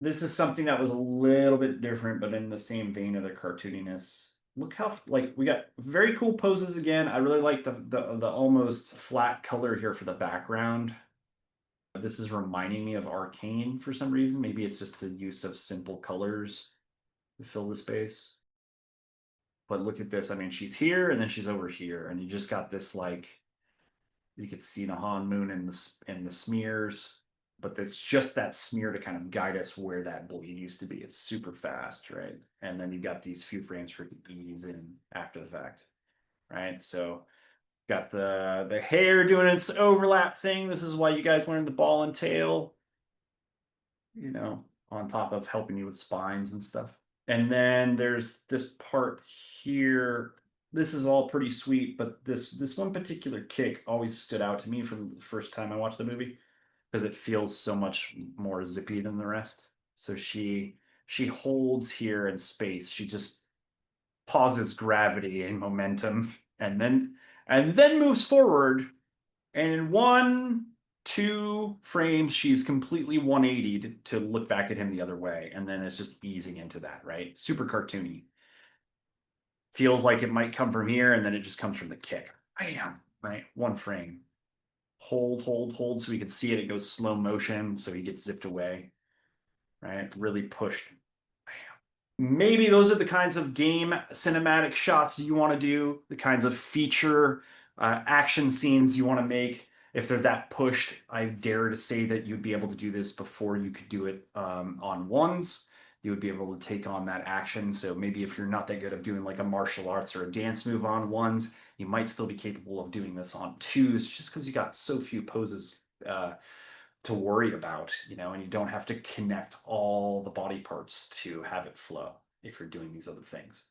This is something that was a little bit different, but in the same vein of the cartooniness. Look how like we got very cool poses again. I really like the almost flat color here for the background. This is reminding me of Arcane for some reason. Maybe it's just the use of simple colors to fill the space. But look at this. I mean, she's here and then she's over here, and you just got this like you could see the Han Moon and the smears, but it's just that smear to kind of guide us where that bleed used to be. It's super fast, right? And then you got these few frames for ease in after the fact, right? So got the hair doing its overlap thing. This is why you guys learned the ball and tail, you know, on top of helping you with spines and stuff. And then there's this part here. This is all pretty sweet, but this one particular kick always stood out to me from the first time I watched the movie because it feels so much more zippy than the rest. So she holds here in space. She just pauses gravity and momentum and then moves forward, and in one, two frames, she's completely 180 to look back at him the other way. And then it's just easing into that, right? Super cartoony. Feels like it might come from here, and then it just comes from the kick. Bam, right? One frame. Hold, hold, hold, so we can see it. It goes slow motion, so he gets zipped away, right? Really pushed. Maybe those are the kinds of game cinematic shots you want to do, the kinds of feature action scenes you want to make. If they're that pushed, I dare to say that you'd be able to do this before you could do it on ones. You would be able to take on that action. So maybe if you're not that good at doing like a martial arts or a dance move on ones, you might still be capable of doing this on twos just because you got so few poses to worry about, you know, and you don't have to connect all the body parts to have it flow if you're doing these other things.